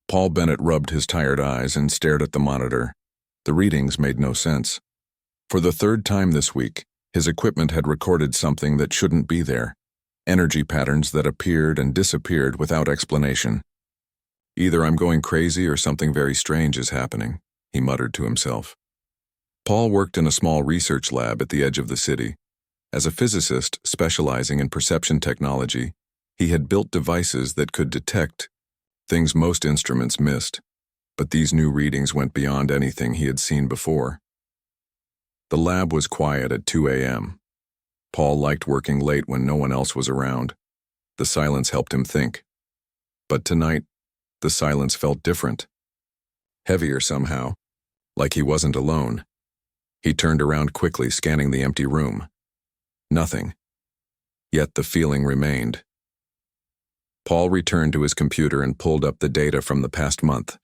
Paul Bennett rubbed his tired eyes and stared at the monitor. The readings made no sense. For the third time this week, his equipment had recorded something that shouldn't be there. Energy patterns that appeared and disappeared without explanation. Either I'm going crazy or something very strange is happening, he muttered to himself. Paul worked in a small research lab at the edge of the city. As a physicist specializing in perception technology, he had built devices that could detect things most instruments missed, but these new readings went beyond anything he had seen before. The lab was quiet at 2 a.m. Paul liked working late when no one else was around. The silence helped him think. But tonight, the silence felt different. Heavier somehow, like he wasn't alone. He turned around quickly, scanning the empty room. Nothing. Yet the feeling remained. Paul returned to his computer and pulled up the data from the past month.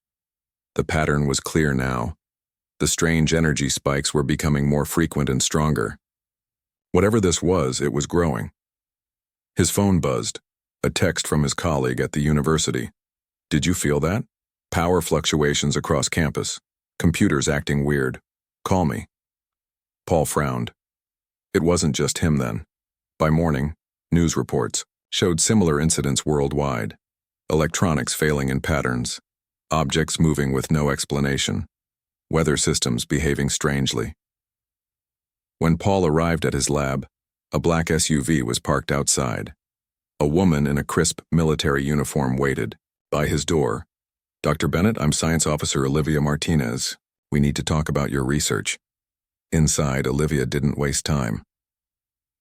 The pattern was clear now. The strange energy spikes were becoming more frequent and stronger. Whatever this was, it was growing. His phone buzzed, a text from his colleague at the university. Did you feel that? Power fluctuations across campus. Computers acting weird. Call me. Paul frowned. It wasn't just him then. By morning, news reports showed similar incidents worldwide. Electronics failing in patterns. Objects moving with no explanation. Weather systems behaving strangely. When Paul arrived at his lab, a black SUV was parked outside. A woman in a crisp military uniform waited. By his door. Dr. Bennett, I'm Science Officer Olivia Martinez. We need to talk about your research. Inside, Olivia didn't waste time.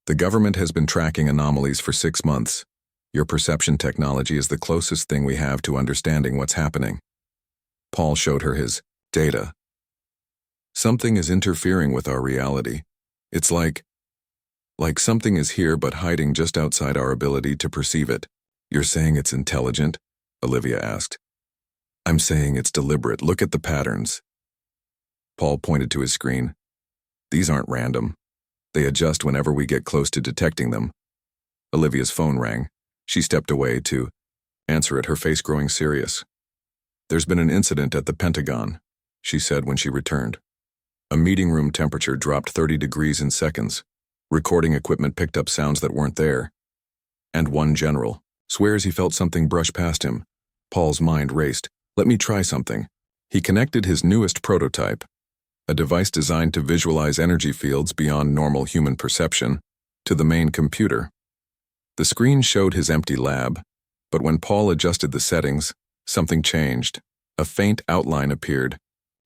The government has been tracking anomalies for 6 months. Your perception technology is the closest thing we have to understanding what's happening. Paul showed her his data. Something is interfering with our reality. It's like something is here but hiding just outside our ability to perceive it. You're saying it's intelligent? Olivia asked. I'm saying it's deliberate. Look at the patterns. Paul pointed to his screen. These aren't random. They adjust whenever we get close to detecting them. Olivia's phone rang. She stepped away to answer it, her face growing serious. There's been an incident at the Pentagon, she said when she returned. A meeting room temperature dropped 30 degrees in seconds. Recording equipment picked up sounds that weren't there. And one general swears he felt something brush past him. Paul's mind raced. Let me try something. He connected his newest prototype, a device designed to visualize energy fields beyond normal human perception, to the main computer. The screen showed his empty lab, but when Paul adjusted the settings, something changed. A faint outline appeared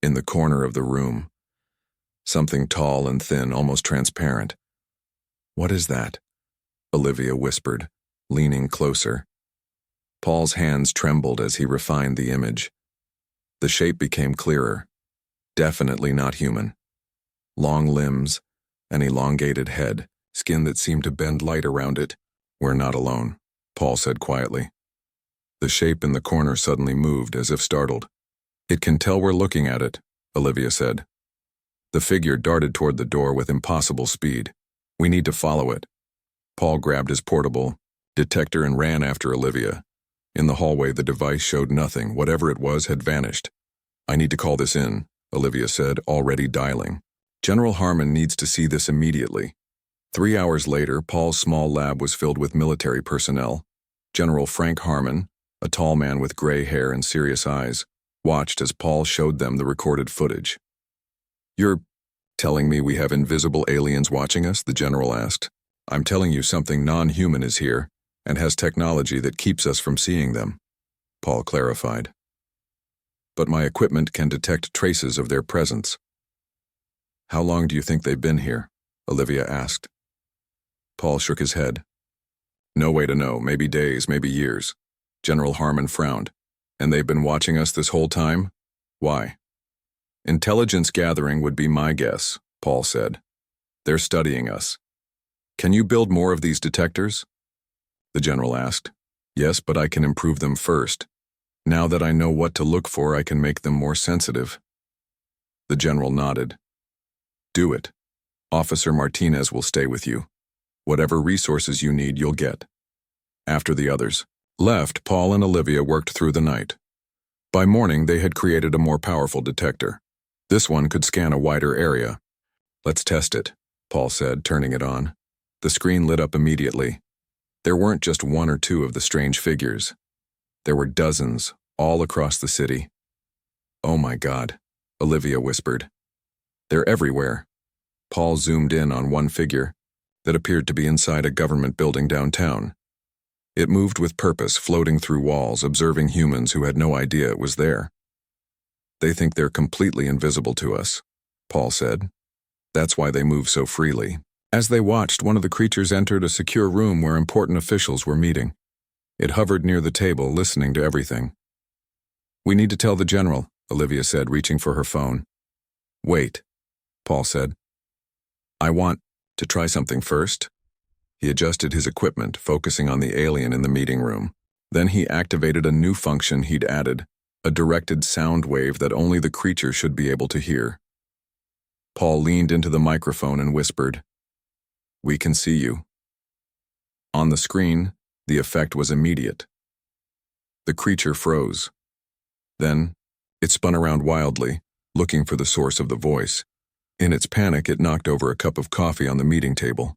in the corner of the room. Something tall and thin, almost transparent. What is that? Olivia whispered, leaning closer. Paul's hands trembled as he refined the image. The shape became clearer. Definitely not human. Long limbs, an elongated head, skin that seemed to bend light around it. We're not alone, Paul said quietly. The shape in the corner suddenly moved as if startled. It can tell we're looking at it, Olivia said. The figure darted toward the door with impossible speed. We need to follow it. Paul grabbed his portable detector and ran after Olivia. In the hallway, the device showed nothing. Whatever it was had vanished. I need to call this in, Olivia said, already dialing. General Harmon needs to see this immediately. 3 hours later, Paul's small lab was filled with military personnel. General Frank Harmon, a tall man with gray hair and serious eyes, watched as Paul showed them the recorded footage. You're telling me we have invisible aliens watching us? The general asked. I'm telling you something non-human is here and has technology that keeps us from seeing them, Paul clarified. But my equipment can detect traces of their presence. How long do you think they've been here? Olivia asked. Paul shook his head. No way to know, maybe days, maybe years. General Harmon frowned. And they've been watching us this whole time? Why? Intelligence gathering would be my guess, Paul said. They're studying us. Can you build more of these detectors? The general asked. Yes, but I can improve them first. Now that I know what to look for, I can make them more sensitive. The general nodded. Do it. Officer Martinez will stay with you. Whatever resources you need, you'll get. After the others left, Paul and Olivia worked through the night. By morning, they had created a more powerful detector. This one could scan a wider area. "Let's test it," Paul said, turning it on. The screen lit up immediately. There weren't just one or two of the strange figures. There were dozens, all across the city. "Oh my God," Olivia whispered. "They're everywhere." Paul zoomed in on one figure that appeared to be inside a government building downtown. It moved with purpose, floating through walls, observing humans who had no idea it was there. "They think they're completely invisible to us," Paul said. "That's why they move so freely." As they watched, one of the creatures entered a secure room where important officials were meeting. It hovered near the table, listening to everything. "We need to tell the general," Olivia said, reaching for her phone. "Wait," Paul said. "I want to try something first." He adjusted his equipment, focusing on the alien in the meeting room. Then he activated a new function he'd added, a directed sound wave that only the creature should be able to hear. Paul leaned into the microphone and whispered, "We can see you." On the screen, the effect was immediate. The creature froze. Then, it spun around wildly, looking for the source of the voice. In its panic, it knocked over a cup of coffee on the meeting table.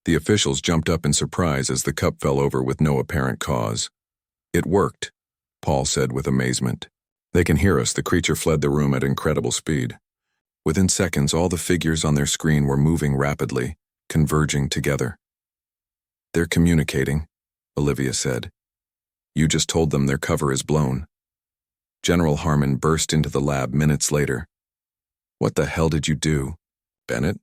The officials jumped up in surprise as the cup fell over with no apparent cause. "It worked," Paul said with amazement. "They can hear us." The creature fled the room at incredible speed. Within seconds, all the figures on their screen were moving rapidly, converging together. "They're communicating," Olivia said. "You just told them their cover is blown." General Harmon burst into the lab minutes later. "What the hell did you do, Bennett?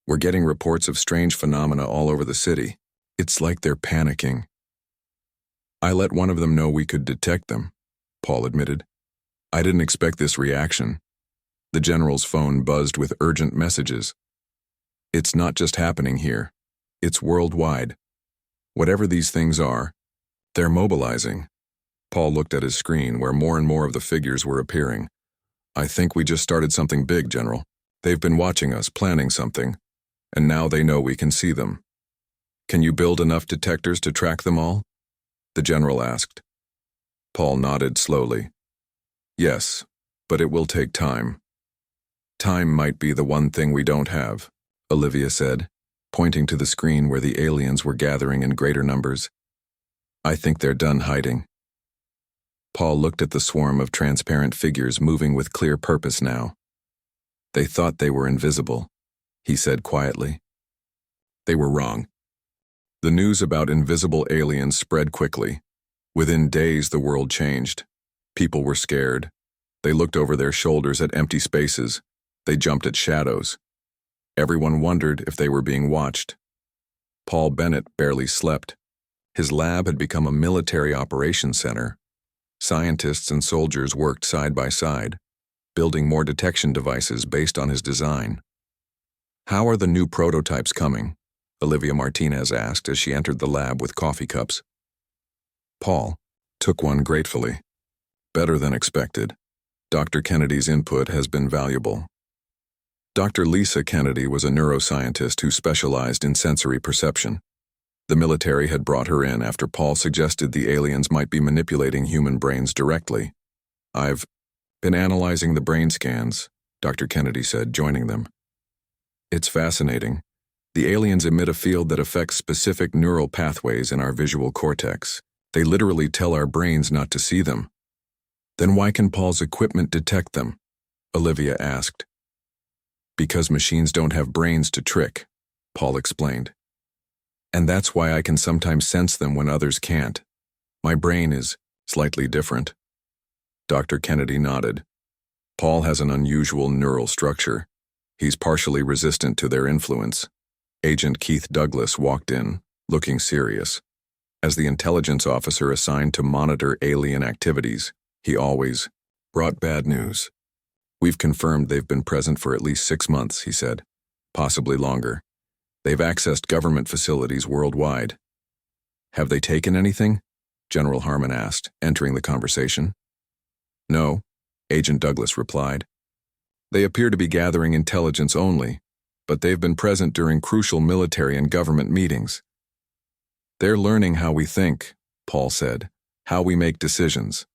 We're getting reports of strange phenomena all over the city. It's like they're panicking." "I let one of them know we could detect them," Paul admitted. "I didn't expect this reaction." The general's phone buzzed with urgent messages. "It's not just happening here. It's worldwide. Whatever these things are, they're mobilizing." Paul looked at his screen, where more and more of the figures were appearing. "I think we just started something big, General. They've been watching us, planning something. And now they know we can see them." "Can you build enough detectors to track them all?" the general asked. Paul nodded slowly. "Yes, but it will take time." "Time might be the one thing we don't have," Olivia said, pointing to the screen where the aliens were gathering in greater numbers. "I think they're done hiding." Paul looked at the swarm of transparent figures moving with clear purpose now. "They thought they were invisible," he said quietly. "They were wrong." The news about invisible aliens spread quickly. Within days, the world changed. People were scared. They looked over their shoulders at empty spaces. They jumped at shadows. Everyone wondered if they were being watched. Paul Bennett barely slept. His lab had become a military operations center. Scientists and soldiers worked side by side, building more detection devices based on his design. "How are the new prototypes coming?" Olivia Martinez asked as she entered the lab with coffee cups. Paul took one gratefully. "Better than expected. Dr. Kennedy's input has been valuable." Dr. Lisa Kennedy was a neuroscientist who specialized in sensory perception. The military had brought her in after Paul suggested the aliens might be manipulating human brains directly. "I've been analyzing the brain scans," Dr. Kennedy said, joining them. "It's fascinating. The aliens emit a field that affects specific neural pathways in our visual cortex. They literally tell our brains not to see them." "Then why can Paul's equipment detect them?" Olivia asked. "Because machines don't have brains to trick," Paul explained. "And that's why I can sometimes sense them when others can't. My brain is slightly different." Dr. Kennedy nodded. "Paul has an unusual neural structure. He's partially resistant to their influence." Agent Keith Douglas walked in, looking serious. As the intelligence officer assigned to monitor alien activities, he always brought bad news. "We've confirmed they've been present for at least 6 months," he said. "Possibly longer. They've accessed government facilities worldwide." "Have they taken anything?" General Harmon asked, entering the conversation. "No," Agent Douglas replied. "They appear to be gathering intelligence only, but they've been present during crucial military and government meetings." "They're learning how we think," Paul said, "how we make decisions."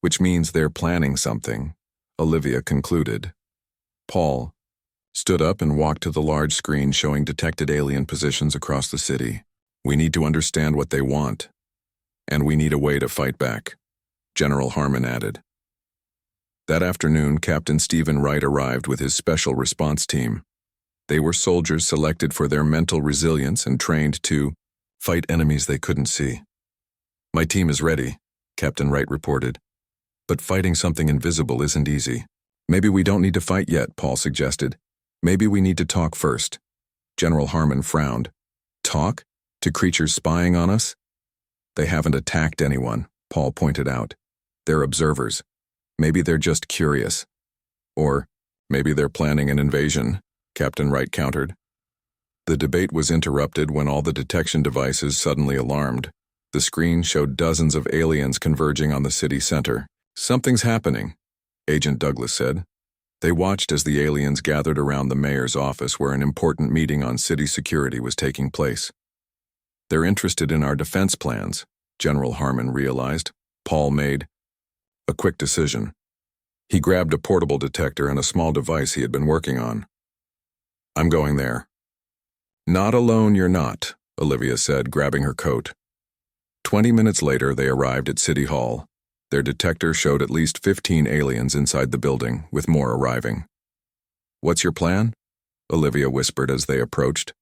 which means they're planning something, Olivia concluded. Paul stood up and walked to the large screen showing detected alien positions across the city. We need to understand what they want, and we need a way to fight back, General Harmon added. That afternoon, Captain Stephen Wright arrived with his special response team. They were soldiers selected for their mental resilience and trained to fight enemies they couldn't see. My team is ready, Captain Wright reported. But fighting something invisible isn't easy. Maybe we don't need to fight yet, Paul suggested. Maybe we need to talk first. General Harmon frowned. Talk? To creatures spying on us? They haven't attacked anyone, Paul pointed out. They're observers. Maybe they're just curious. Or maybe they're planning an invasion, Captain Wright countered. The debate was interrupted when all the detection devices suddenly alarmed. The screen showed dozens of aliens converging on the city center. Something's happening, Agent Douglas said. They watched as the aliens gathered around the mayor's office where an important meeting on city security was taking place. They're interested in our defense plans, General Harmon realized. Paul made a quick decision. He grabbed a portable detector and a small device he had been working on. I'm going there. Not alone you're not, Olivia said, grabbing her coat. 20 minutes later, they arrived at City Hall. Their detector showed at least 15 aliens inside the building, with more arriving. What's your plan? Olivia whispered as they approached.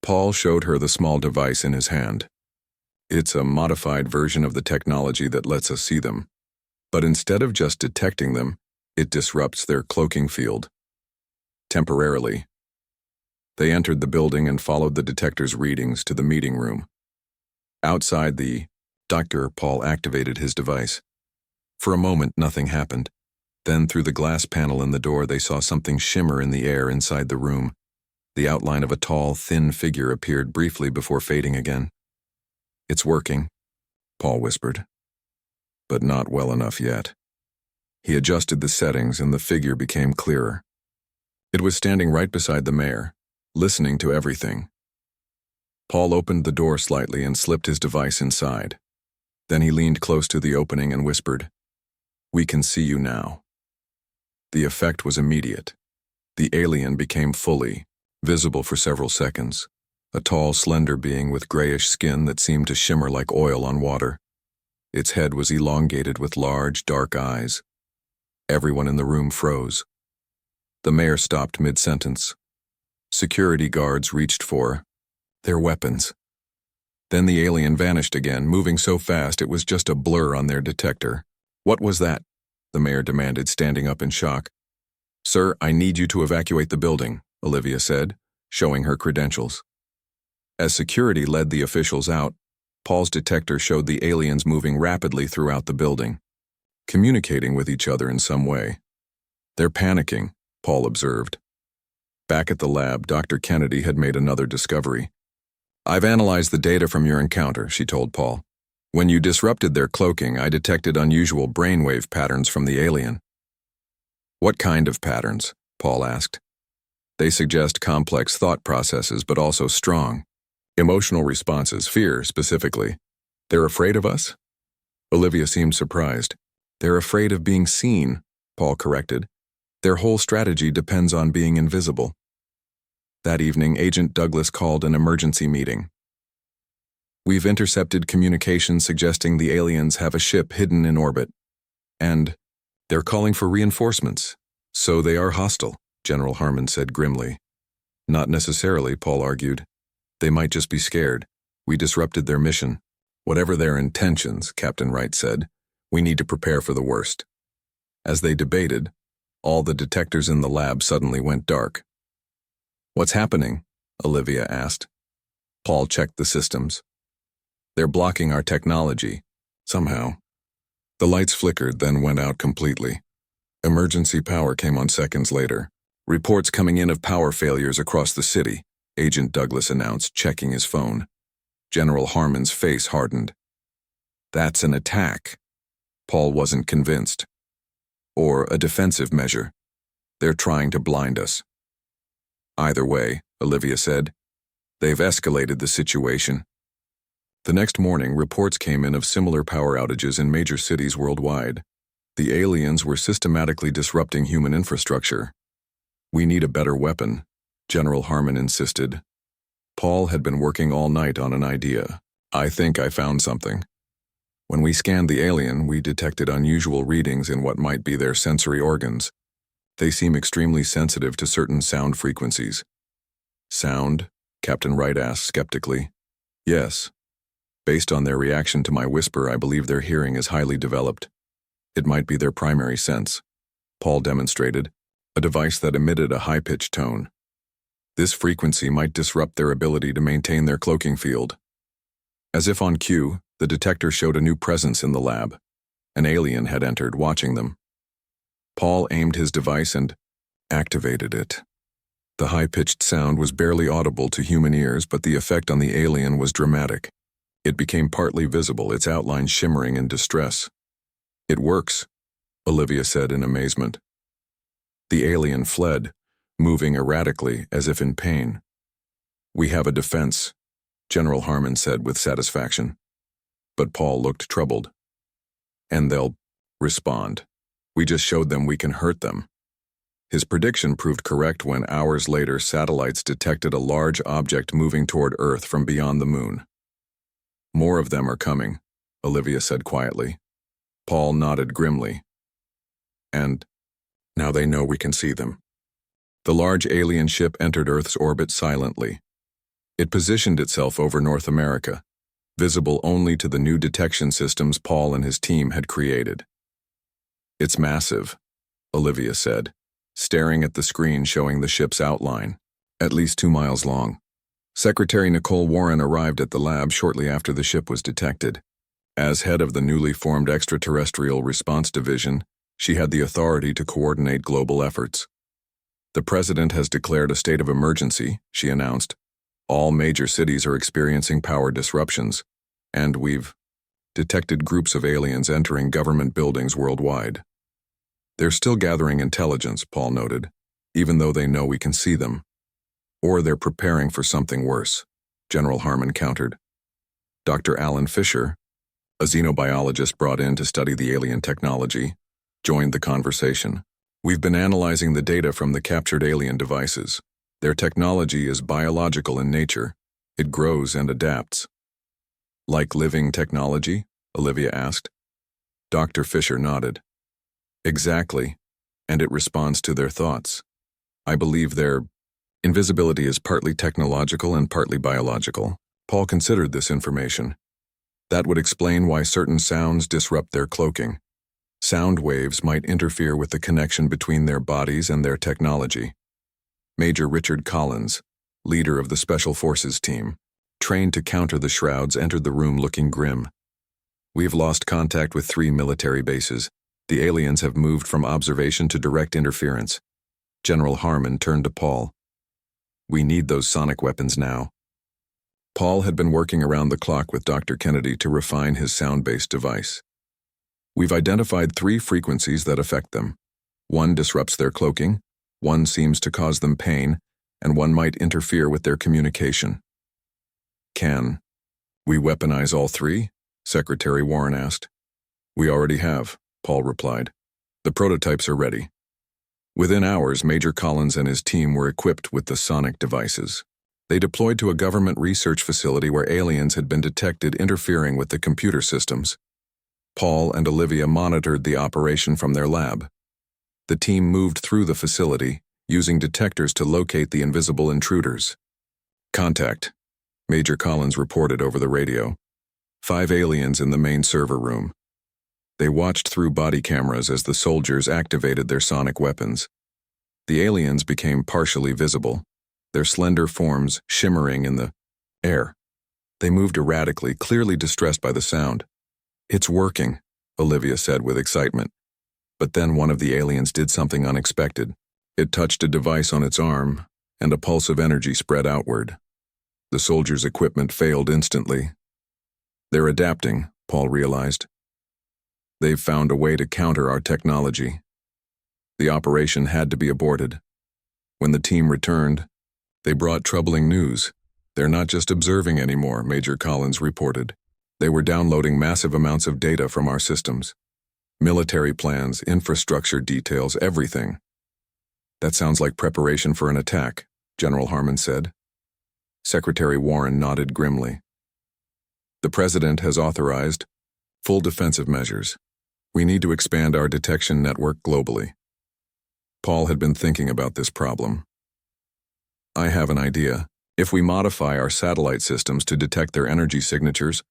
Paul showed her the small device in his hand. It's a modified version of the technology that lets us see them. But instead of just detecting them, it disrupts their cloaking field. Temporarily. They entered the building and followed the detector's readings to the meeting room. Outside the doctor, Paul activated his device. For a moment, nothing happened. Then, through the glass panel in the door, they saw something shimmer in the air inside the room. The outline of a tall, thin figure appeared briefly before fading again. It's working, Paul whispered. But not well enough yet. He adjusted the settings and the figure became clearer. It was standing right beside the mayor, listening to everything. Paul opened the door slightly and slipped his device inside. Then he leaned close to the opening and whispered, "We can see you now." The effect was immediate. The alien became fully visible for several seconds, a tall, slender being with grayish skin that seemed to shimmer like oil on water. Its head was elongated with large, dark eyes. Everyone in the room froze. The mayor stopped mid-sentence. Security guards reached for their weapons. Then the alien vanished again, moving so fast it was just a blur on their detector. "What was that?" the mayor demanded, standing up in shock. "Sir, I need you to evacuate the building," Olivia said, showing her credentials. As security led the officials out, Paul's detector showed the aliens moving rapidly throughout the building, communicating with each other in some way. "They're panicking," Paul observed. Back at the lab, Dr. Kennedy had made another discovery. "I've analyzed the data from your encounter," she told Paul. "When you disrupted their cloaking, I detected unusual brainwave patterns from the alien." "What kind of patterns?" Paul asked. "They suggest complex thought processes, but also strong emotional responses, fear specifically. They're afraid of us?" Olivia seemed surprised. "They're afraid of being seen," Paul corrected. "Their whole strategy depends on being invisible." That evening, Agent Douglas called an emergency meeting. "We've intercepted communications suggesting the aliens have a ship hidden in orbit. And they're calling for reinforcements. So they are hostile," General Harmon said grimly. "Not necessarily," Paul argued. "They might just be scared. We disrupted their mission. Whatever their intentions," Captain Wright said, "we need to prepare for the worst." As they debated, all the detectors in the lab suddenly went dark. "What's happening?" Olivia asked. Paul checked the systems. "They're blocking our technology, somehow." The lights flickered, then went out completely. Emergency power came on seconds later. "Reports coming in of power failures across the city," Agent Douglas announced, checking his phone. General Harmon's face hardened. "That's an attack." Paul wasn't convinced. "Or a defensive measure. They're trying to blind us." "Either way," Olivia said, "they've escalated the situation." The next morning, reports came in of similar power outages in major cities worldwide. The aliens were systematically disrupting human infrastructure. We need a better weapon, General Harmon insisted. Paul had been working all night on an idea. I think I found something. When we scanned the alien, we detected unusual readings in what might be their sensory organs. They seem extremely sensitive to certain sound frequencies. Sound? Captain Wright asked skeptically. Yes. Based on their reaction to my whisper, I believe their hearing is highly developed. It might be their primary sense. Paul demonstrated, a device that emitted a high-pitched tone. This frequency might disrupt their ability to maintain their cloaking field. As if on cue, the detector showed a new presence in the lab. An alien had entered, watching them. Paul aimed his device and activated it. The high-pitched sound was barely audible to human ears, but the effect on the alien was dramatic. It became partly visible, its outline shimmering in distress. It works, Olivia said in amazement. The alien fled, moving erratically as if in pain. We have a defense, General Harmon said with satisfaction. But Paul looked troubled. And they'll respond. We just showed them we can hurt them. His prediction proved correct when hours later satellites detected a large object moving toward Earth from beyond the moon. More of them are coming, Olivia said quietly. Paul nodded grimly. And now they know we can see them. The large alien ship entered Earth's orbit silently. It positioned itself over North America, visible only to the new detection systems Paul and his team had created. It's massive, Olivia said, staring at the screen showing the ship's outline, at least 2 miles long. Secretary Nicole Warren arrived at the lab shortly after the ship was detected. As head of the newly formed Extraterrestrial Response Division, she had the authority to coordinate global efforts. The president has declared a state of emergency, she announced. All major cities are experiencing power disruptions, and we've detected groups of aliens entering government buildings worldwide. They're still gathering intelligence, Paul noted, even though they know we can see them. Or they're preparing for something worse, General Harmon countered. Dr. Alan Fisher, a xenobiologist brought in to study the alien technology, joined the conversation. We've been analyzing the data from the captured alien devices. Their technology is biological in nature. It grows and adapts. Like living technology? Olivia asked. Dr. Fisher nodded. Exactly, and it responds to their thoughts. I believe their invisibility is partly technological and partly biological. Paul considered this information. That would explain why certain sounds disrupt their cloaking. Sound waves might interfere with the connection between their bodies and their technology. Major Richard Collins, leader of the Special Forces team, trained to counter the shrouds, entered the room looking grim. We've lost contact with 3 military bases. The aliens have moved from observation to direct interference. General Harmon turned to Paul. We need those sonic weapons now. Paul had been working around the clock with Dr. Kennedy to refine his sound-based device. We've identified 3 frequencies that affect them. One disrupts their cloaking, one seems to cause them pain, and one might interfere with their communication. Can we weaponize all 3? Secretary Warren asked. We already have, Paul replied. The prototypes are ready. Within hours, Major Collins and his team were equipped with the sonic devices. They deployed to a government research facility where aliens had been detected interfering with the computer systems. Paul and Olivia monitored the operation from their lab. The team moved through the facility, using detectors to locate the invisible intruders. Contact, Major Collins reported over the radio. 5 aliens in the main server room. They watched through body cameras as the soldiers activated their sonic weapons. The aliens became partially visible, their slender forms shimmering in the air. They moved erratically, clearly distressed by the sound. It's working, Olivia said with excitement. But then one of the aliens did something unexpected. It touched a device on its arm, and a pulse of energy spread outward. The soldiers' equipment failed instantly. They're adapting, Paul realized. They've found a way to counter our technology. The operation had to be aborted. When the team returned, they brought troubling news. They're not just observing anymore, Major Collins reported. They were downloading massive amounts of data from our systems. Military plans, infrastructure details, everything. That sounds like preparation for an attack, General Harmon said. Secretary Warren nodded grimly. The President has authorized full defensive measures. We need to expand our detection network globally. Paul had been thinking about this problem. I have an idea. If we modify our satellite systems to detect their energy signatures,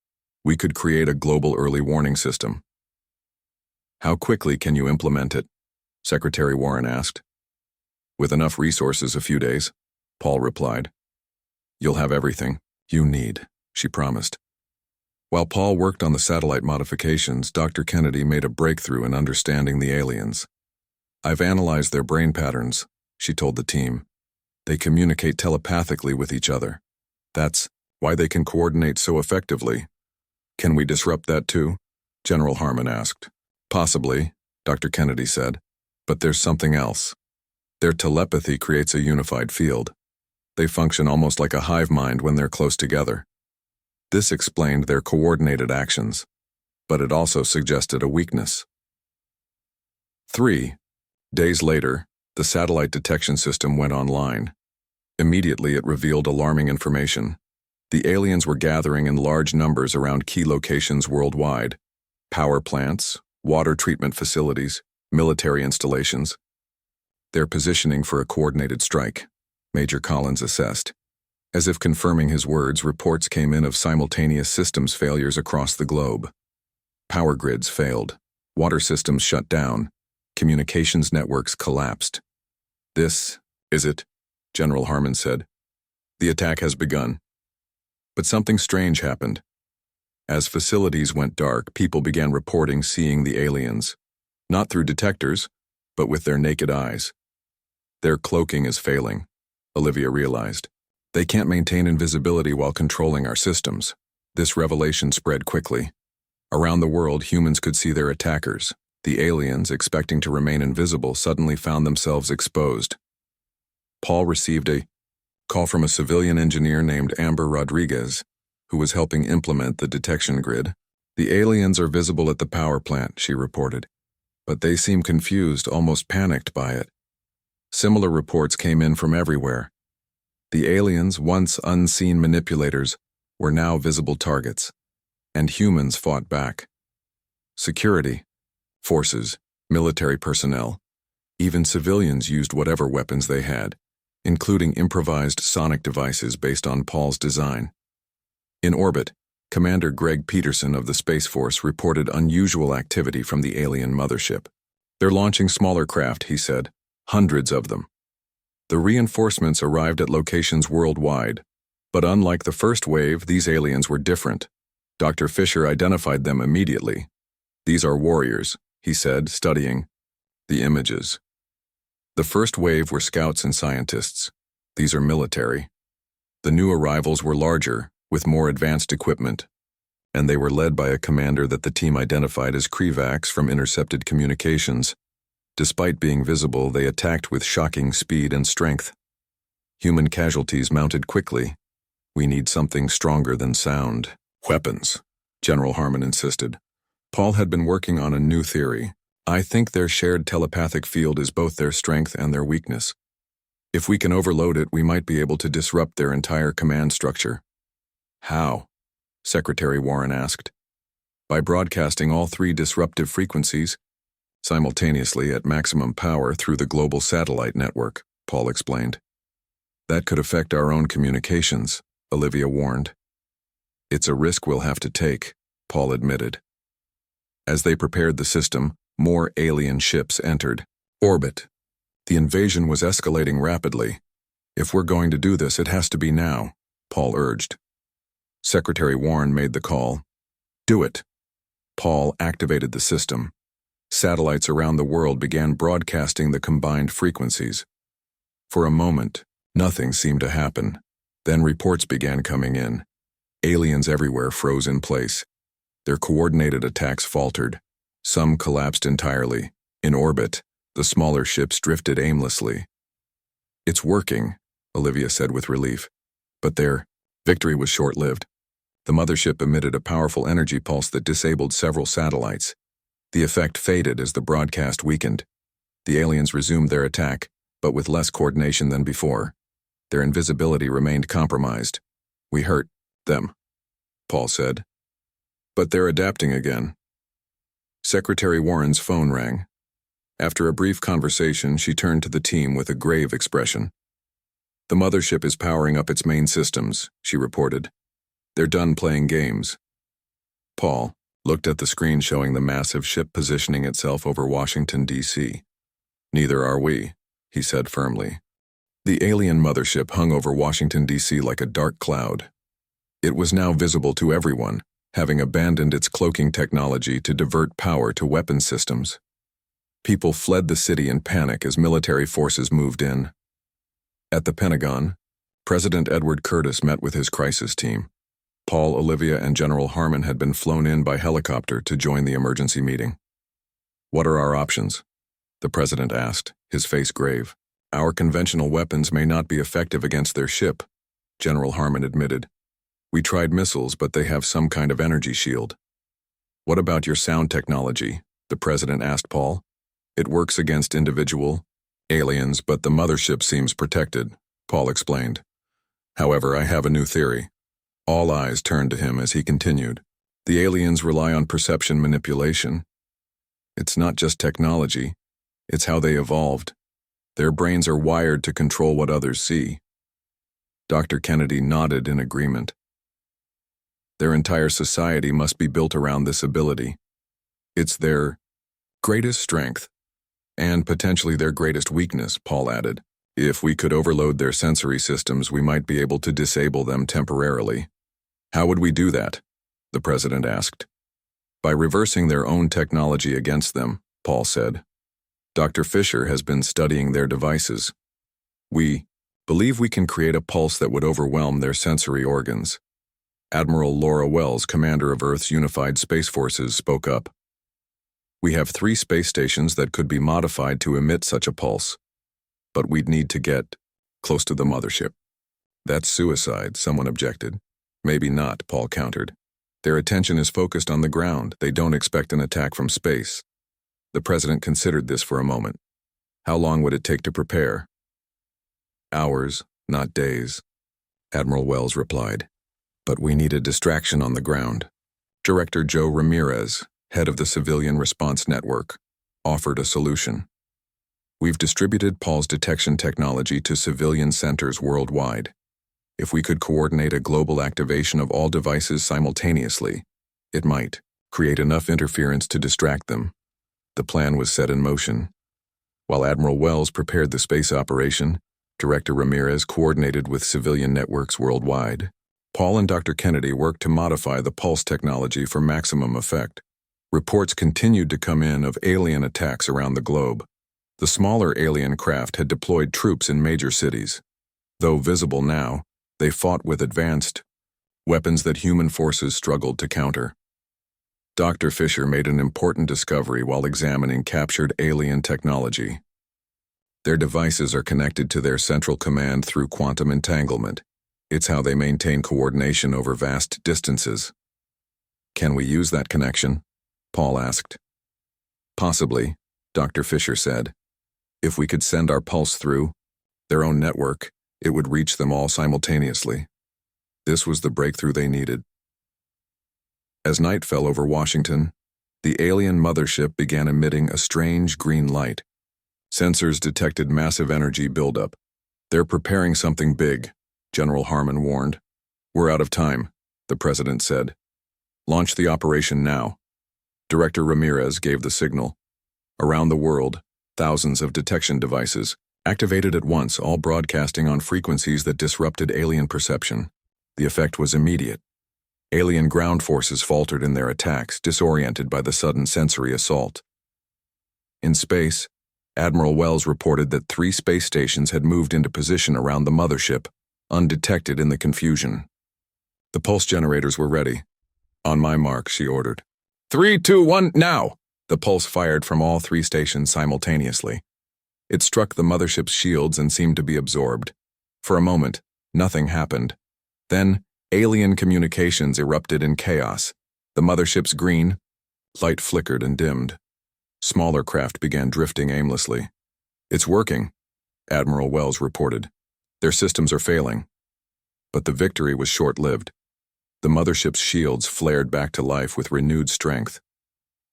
we could create a global early warning system. How quickly can you implement it? Secretary Warren asked. With enough resources, a few days, Paul replied. You'll have everything you need, she promised. While Paul worked on the satellite modifications, Dr. Kennedy made a breakthrough in understanding the aliens. I've analyzed their brain patterns, she told the team. They communicate telepathically with each other. That's why they can coordinate so effectively. Can we disrupt that too? General Harmon asked. Possibly, Dr. Kennedy said, but there's something else. Their telepathy creates a unified field. They function almost like a hive mind when they're close together. This explained their coordinated actions, but it also suggested a weakness. 3 days later, the satellite detection system went online. Immediately, it revealed alarming information. The aliens were gathering in large numbers around key locations worldwide: power plants, water treatment facilities, military installations. They're positioning for a coordinated strike, Major Collins assessed. As if confirming his words, reports came in of simultaneous systems failures across the globe. Power grids failed, water systems shut down, communications networks collapsed. This is it, General Harmon said. The attack has begun. But something strange happened. As facilities went dark, people began reporting seeing the aliens, not through detectors, but with their naked eyes. Their cloaking is failing, Olivia realized. They can't maintain invisibility while controlling our systems. This revelation spread quickly. Around the world, humans could see their attackers. The aliens, expecting to remain invisible, suddenly found themselves exposed. Paul received a call from a civilian engineer named Amber Rodriguez, who was helping implement the detection grid. The aliens are visible at the power plant, she reported, but they seem confused, almost panicked by it. Similar reports came in from everywhere. The aliens, once unseen manipulators, were now visible targets, and humans fought back. Security, forces, military personnel, even civilians used whatever weapons they had, including improvised sonic devices based on Paul's design. In orbit, Commander Greg Peterson of the Space Force reported unusual activity from the alien mothership. They're launching smaller craft, he said, hundreds of them. The reinforcements arrived at locations worldwide, but unlike the first wave, these aliens were different. Dr. Fisher identified them immediately. These are warriors, he said, studying the images. The first wave were scouts and scientists. These are military. The new arrivals were larger, with more advanced equipment, and they were led by a commander that the team identified as Krivax from intercepted communications. Despite being visible, they attacked with shocking speed and strength. Human casualties mounted quickly. We need something stronger than sound. Weapons, General Harmon insisted. Paul had been working on a new theory. I think their shared telepathic field is both their strength and their weakness. If we can overload it, we might be able to disrupt their entire command structure. How? Secretary Warren asked. By broadcasting all 3 disruptive frequencies simultaneously at maximum power through the global satellite network, Paul explained. That could affect our own communications, Olivia warned. It's a risk we'll have to take, Paul admitted. As they prepared the system, more alien ships entered orbit. The invasion was escalating rapidly. If we're going to do this, it has to be now, Paul urged. Secretary Warren made the call. Do it. Paul activated the system. Satellites around the world began broadcasting the combined frequencies. For a moment, nothing seemed to happen. Then reports began coming in. Aliens everywhere froze in place. Their coordinated attacks faltered. Some collapsed entirely. In orbit, the smaller ships drifted aimlessly. It's working, Olivia said with relief. But their victory was short-lived. The mothership emitted a powerful energy pulse that disabled several satellites. The effect faded as the broadcast weakened. The aliens resumed their attack, but with less coordination than before. Their invisibility remained compromised. "We hurt them," Paul said. "But they're adapting again." Secretary Warren's phone rang. After a brief conversation, she turned to the team with a grave expression. "The mothership is powering up its main systems," she reported. "They're done playing games." Paul looked at the screen showing the massive ship positioning itself over Washington, D.C. "Neither are we," he said firmly. The alien mothership hung over Washington, D.C. like a dark cloud. It was now visible to everyone, having abandoned its cloaking technology to divert power to weapon systems. People fled the city in panic as military forces moved in. At the Pentagon, President Edward Curtis met with his crisis team. Paul, Olivia, and General Harmon had been flown in by helicopter to join the emergency meeting. "What are our options?" the president asked, his face grave. "Our conventional weapons may not be effective against their ship," General Harmon admitted. "We tried missiles, but they have some kind of energy shield." "What about your sound technology?" the president asked Paul. "It works against individual aliens, but the mothership seems protected," Paul explained. "However, I have a new theory." All eyes turned to him as he continued. "The aliens rely on perception manipulation. It's not just technology, it's how they evolved. Their brains are wired to control what others see." Dr. Kennedy nodded in agreement. "Their entire society must be built around this ability. It's their greatest strength, and potentially their greatest weakness," Paul added. "If we could overload their sensory systems, we might be able to disable them temporarily." "How would we do that?" the president asked. "By reversing their own technology against them," Paul said. "Dr. Fisher has been studying their devices. We believe we can create a pulse that would overwhelm their sensory organs." Admiral Laura Wells, commander of Earth's Unified Space Forces, spoke up. "We have 3 space stations that could be modified to emit such a pulse, but we'd need to get close to the mothership." "That's suicide," someone objected. "Maybe not," Paul countered. "Their attention is focused on the ground. They don't expect an attack from space." The president considered this for a moment. "How long would it take to prepare?" "Hours, not days," Admiral Wells replied. "But we need a distraction on the ground." Director Joe Ramirez, head of the Civilian Response Network, offered a solution. "We've distributed Paul's detection technology to civilian centers worldwide. If we could coordinate a global activation of all devices simultaneously, it might create enough interference to distract them." The plan was set in motion. While Admiral Wells prepared the space operation, Director Ramirez coordinated with civilian networks worldwide. Paul and Dr. Kennedy worked to modify the pulse technology for maximum effect. Reports continued to come in of alien attacks around the globe. The smaller alien craft had deployed troops in major cities. Though visible now, they fought with advanced weapons that human forces struggled to counter. Dr. Fisher made an important discovery while examining captured alien technology. Their devices are connected to their central command through quantum entanglement. It's how they maintain coordination over vast distances. "Can we use that connection?" Paul asked. "Possibly," Dr. Fisher said. "If we could send our pulse through their own network, it would reach them all simultaneously." This was the breakthrough they needed. As night fell over Washington, the alien mothership began emitting a strange green light. Sensors detected massive energy buildup. "They're preparing something big," General Harmon warned. "We're out of time," the president said. "Launch the operation now." Director Ramirez gave the signal. Around the world, thousands of detection devices activated at once, all broadcasting on frequencies that disrupted alien perception. The effect was immediate. Alien ground forces faltered in their attacks, disoriented by the sudden sensory assault. In space, Admiral Wells reported that 3 space stations had moved into position around the mothership, undetected in the confusion. The pulse generators were ready. "On my mark," she ordered. 3, 2, 1, now! The pulse fired from all 3 stations simultaneously. It struck the mothership's shields and seemed to be absorbed. For a moment, nothing happened. Then, alien communications erupted in chaos. The mothership's green light flickered and dimmed. Smaller craft began drifting aimlessly. "It's working," Admiral Wells reported. "Their systems are failing." But the victory was short-lived. The mothership's shields flared back to life with renewed strength.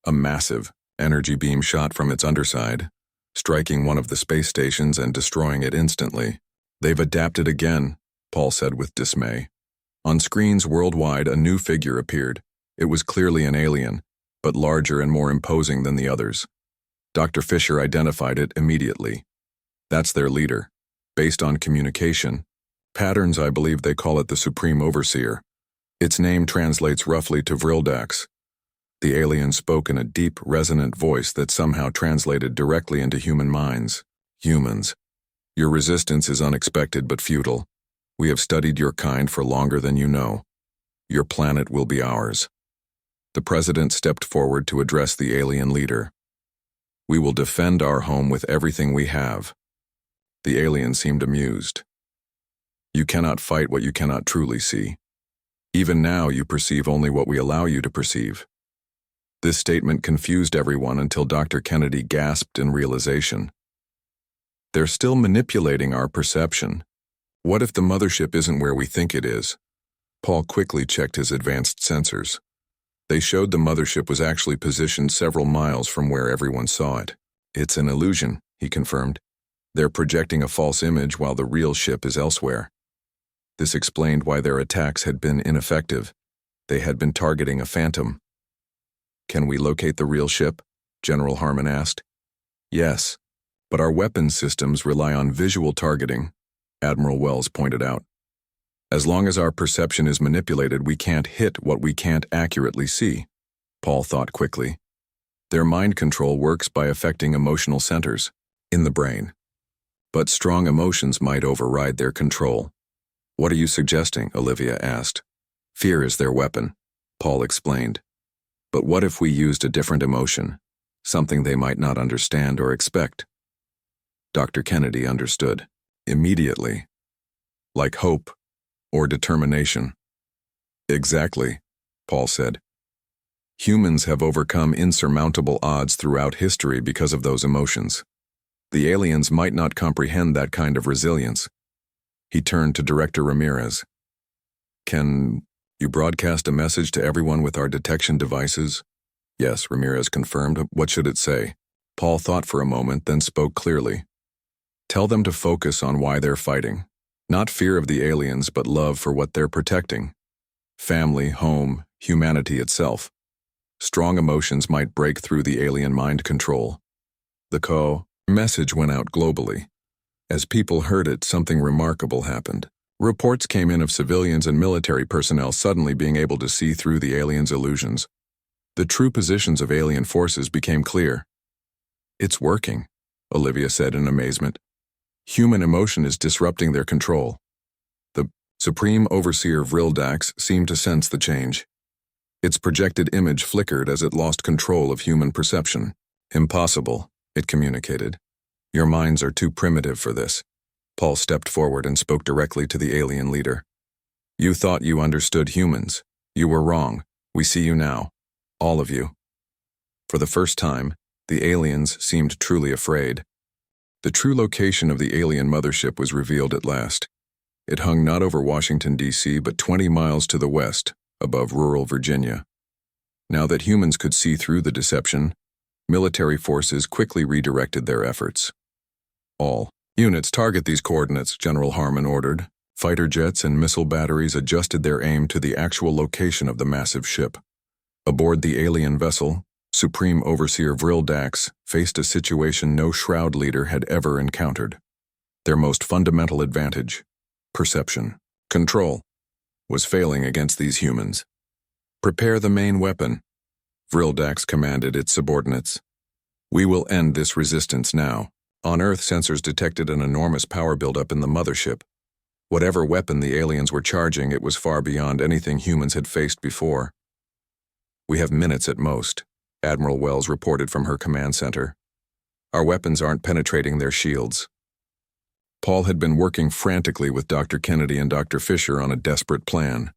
A massive energy beam shot from its underside, striking one of the space stations and destroying it instantly. "They've adapted again," Paul said with dismay. On screens worldwide, a new figure appeared. It was clearly an alien, but larger and more imposing than the others. Dr. Fisher identified it immediately. "That's their leader. Based on communication patterns, I believe they call it the Supreme Overseer. Its name translates roughly to Vrildax." The alien spoke in a deep, resonant voice that somehow translated directly into human minds. "Humans, your resistance is unexpected but futile. We have studied your kind for longer than you know. Your planet will be ours." The president stepped forward to address the alien leader. "We will defend our home with everything we have." The alien seemed amused. "You cannot fight what you cannot truly see. Even now you perceive only what we allow you to perceive." This statement confused everyone until Dr. Kennedy gasped in realization. "They're still manipulating our perception. What if the mothership isn't where we think it is?" Paul quickly checked his advanced sensors. They showed the mothership was actually positioned several miles from where everyone saw it. "It's an illusion," he confirmed. "They're projecting a false image while the real ship is elsewhere." This explained why their attacks had been ineffective. They had been targeting a phantom. "Can we locate the real ship?" General Harmon asked. "Yes, but our weapons systems rely on visual targeting," Admiral Wells pointed out. "As long as our perception is manipulated, we can't hit what we can't accurately see." Paul thought quickly. "Their mind control works by affecting emotional centers in the brain. But strong emotions might override their control." "What are you suggesting?" Olivia asked. "Fear is their weapon," Paul explained. "But what if we used a different emotion, something they might not understand or expect?" Dr. Kennedy understood immediately. "Like hope or determination." "Exactly," Paul said. "Humans have overcome insurmountable odds throughout history because of those emotions. The aliens might not comprehend that kind of resilience." He turned to Director Ramirez. "Can you broadcast a message to everyone with our detection devices?" "Yes," Ramirez confirmed. "What should it say?" Paul thought for a moment, then spoke clearly. "Tell them to focus on why they're fighting. Not fear of the aliens, but love for what they're protecting. Family, home, humanity itself. Strong emotions might break through the alien mind control." The message went out globally. As people heard it, something remarkable happened. Reports came in of civilians and military personnel suddenly being able to see through the aliens' illusions. The true positions of alien forces became clear. "It's working," Olivia said in amazement. "Human emotion is disrupting their control." The Supreme Overseer Vrildax seemed to sense the change. Its projected image flickered as it lost control of human perception. "Impossible," it communicated. "Your minds are too primitive for this." Paul stepped forward and spoke directly to the alien leader. "You thought you understood humans. You were wrong. We see you now. All of you." For the first time, the aliens seemed truly afraid. The true location of the alien mothership was revealed at last. It hung not over Washington, D.C., but 20 miles to the west, above rural Virginia. Now that humans could see through the deception, military forces quickly redirected their efforts. "All units target these coordinates," General Harmon ordered. Fighter jets and missile batteries adjusted their aim to the actual location of the massive ship. Aboard the alien vessel, Supreme Overseer Vrildax faced a situation no Shroud leader had ever encountered. Their most fundamental advantage, perception, control, was failing against these humans. "Prepare the main weapon," Vrildax commanded its subordinates. "We will end this resistance now." On Earth, sensors detected an enormous power buildup in the mothership. Whatever weapon the aliens were charging, it was far beyond anything humans had faced before. "We have minutes at most," Admiral Wells reported from her command center. "Our weapons aren't penetrating their shields." Paul had been working frantically with Dr. Kennedy and Dr. Fisher on a desperate plan.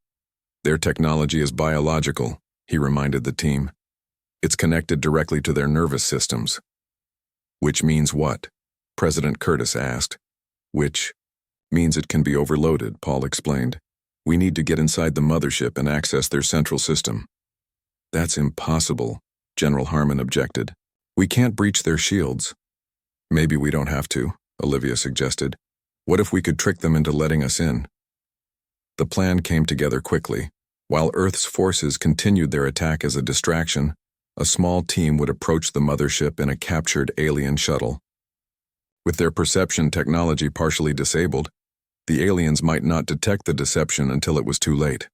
"Their technology is biological," he reminded the team. It's connected directly to their nervous systems. Which means what? President Curtis asked. Which means it can be overloaded, Paul explained. We need to get inside the mothership and access their central system. That's impossible, General Harmon objected. We can't breach their shields. Maybe we don't have to, Olivia suggested. What if we could trick them into letting us in? The plan came together quickly. While Earth's forces continued their attack as a distraction, a small team would approach the mothership in a captured alien shuttle. With their perception technology partially disabled, the aliens might not detect the deception until it was too late.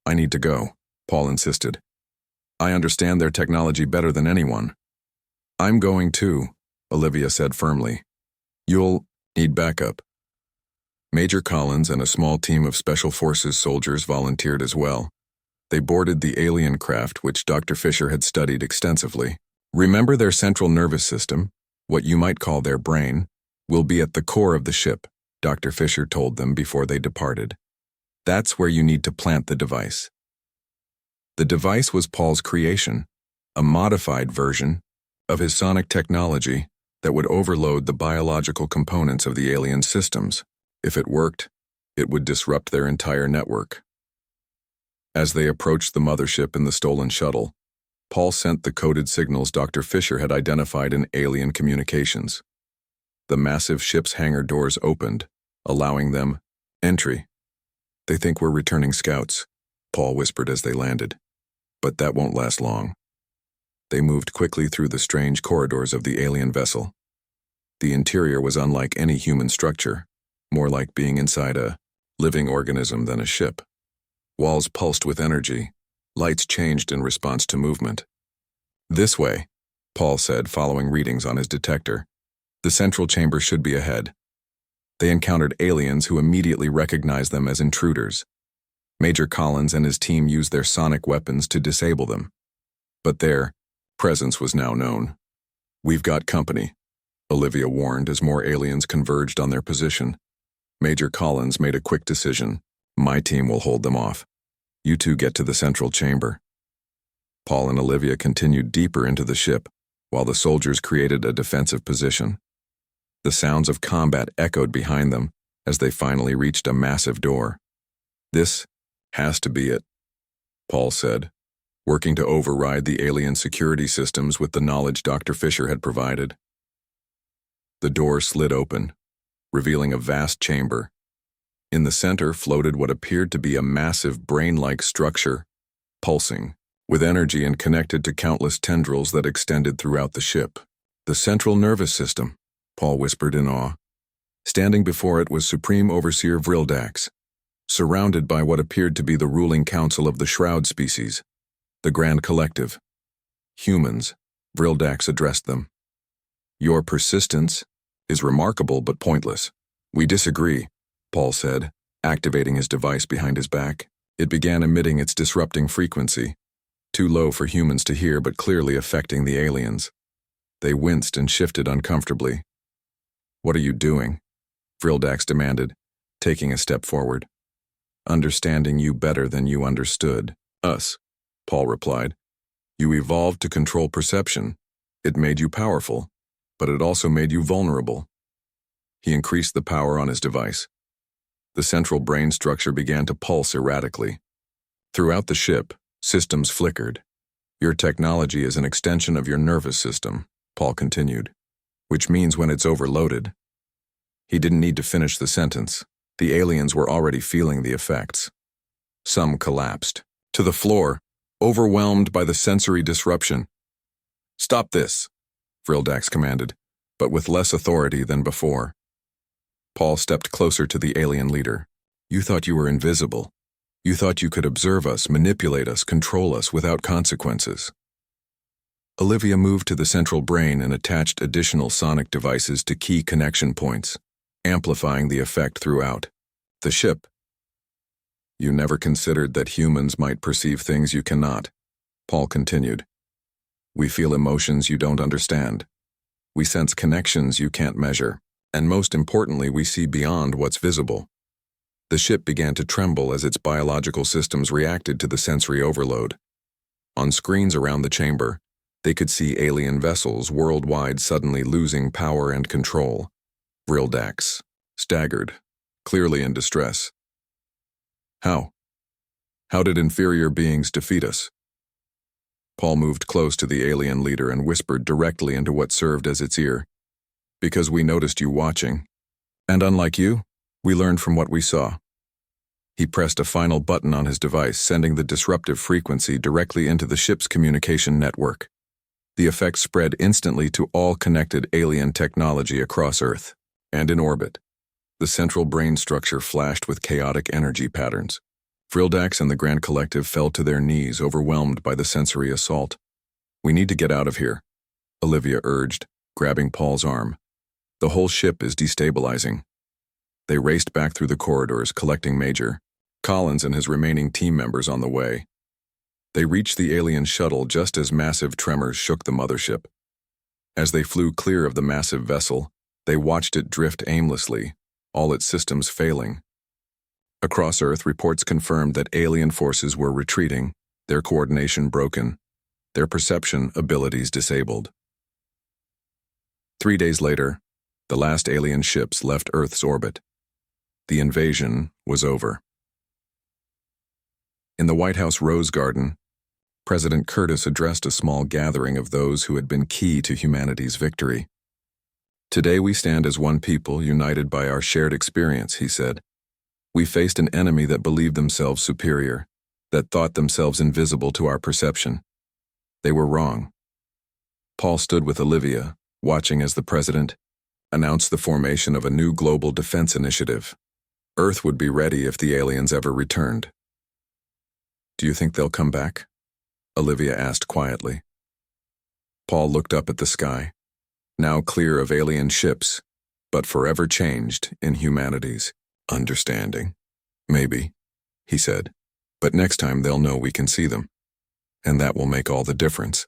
I need to go, Paul insisted. I understand their technology better than anyone. I'm going too, Olivia said firmly. You'll need backup. Major Collins and a small team of Special Forces soldiers volunteered as well. They boarded the alien craft which Dr. Fisher had studied extensively. Remember, their central nervous system, what you might call their brain, will be at the core of the ship, Dr. Fisher told them before they departed. That's where you need to plant the device. The device was Paul's creation, a modified version of his sonic technology that would overload the biological components of the alien systems. If it worked, it would disrupt their entire network. As they approached the mothership in the stolen shuttle, Paul sent the coded signals Dr. Fisher had identified in alien communications. The massive ship's hangar doors opened, allowing them entry. They think we're returning scouts, Paul whispered as they landed. But that won't last long. They moved quickly through the strange corridors of the alien vessel. The interior was unlike any human structure, more like being inside a living organism than a ship. Walls pulsed with energy. Lights changed in response to movement. This way, Paul said, following readings on his detector. The central chamber should be ahead. They encountered aliens who immediately recognized them as intruders. Major Collins and his team used their sonic weapons to disable them. But their presence was now known. We've got company, Olivia warned as more aliens converged on their position. Major Collins made a quick decision. My team will hold them off. You two get to the central chamber. Paul and Olivia continued deeper into the ship, while the soldiers created a defensive position. The sounds of combat echoed behind them as they finally reached a massive door. This has to be it, Paul said, working to override the alien security systems with the knowledge Dr. Fisher had provided. The door slid open, revealing a vast chamber. In the center floated what appeared to be a massive brain-like structure, pulsing, with energy and connected to countless tendrils that extended throughout the ship. The central nervous system, Paul whispered in awe. Standing before it was Supreme Overseer Vrildax, surrounded by what appeared to be the ruling council of the Shroud species, the Grand Collective. Humans, Vrildax addressed them. Your persistence is remarkable but pointless. We disagree, Paul said, activating his device behind his back. It began emitting its disrupting frequency, too low for humans to hear but clearly affecting the aliens. They winced and shifted uncomfortably. What are you doing? Vrildax demanded, taking a step forward. Understanding you better than you understood us, Paul replied. You evolved to control perception. It made you powerful, but it also made you vulnerable. He increased the power on his device. The central brain structure began to pulse erratically. Throughout the ship, systems flickered. Your technology is an extension of your nervous system, Paul continued, which means when it's overloaded. He didn't need to finish the sentence. The aliens were already feeling the effects. Some collapsed to the floor, overwhelmed by the sensory disruption. Stop this, Vrildax commanded, but with less authority than before. Paul stepped closer to the alien leader. You thought you were invisible. You thought you could observe us, manipulate us, control us without consequences. Olivia moved to the central brain and attached additional sonic devices to key connection points, amplifying the effect throughout the ship. You never considered that humans might perceive things you cannot, Paul continued. We feel emotions you don't understand. We sense connections you can't measure, and most importantly, we see beyond what's visible. The ship began to tremble as its biological systems reacted to the sensory overload. On screens around the chamber, they could see alien vessels worldwide suddenly losing power and control. Vrildax, staggered, clearly in distress. How? How did inferior beings defeat us? Paul moved close to the alien leader and whispered directly into what served as its ear. Because we noticed you watching. And unlike you, we learned from what we saw. He pressed a final button on his device, sending the disruptive frequency directly into the ship's communication network. The effect spread instantly to all connected alien technology across Earth and in orbit. The central brain structure flashed with chaotic energy patterns. Vrildax and the Grand Collective fell to their knees, overwhelmed by the sensory assault. We need to get out of here, Olivia urged, grabbing Paul's arm. The whole ship is destabilizing. They raced back through the corridors, collecting Major Collins and his remaining team members on the way. They reached the alien shuttle just as massive tremors shook the mothership. As they flew clear of the massive vessel, they watched it drift aimlessly, all its systems failing. Across Earth, reports confirmed that alien forces were retreating, their coordination broken, their perception abilities disabled. 3 days later, the last alien ships left Earth's orbit. The invasion was over. In the White House Rose Garden, President Curtis addressed a small gathering of those who had been key to humanity's victory. Today we stand as one people, united by our shared experience, he said. We faced an enemy that believed themselves superior, that thought themselves invisible to our perception. They were wrong. Paul stood with Olivia, watching as the president announced the formation of a new global defense initiative. Earth would be ready if the aliens ever returned. Do you think they'll come back? Olivia asked quietly. Paul looked up at the sky, now clear of alien ships, but forever changed in humanity's understanding. Maybe, he said, but next time they'll know we can see them, and that will make all the difference.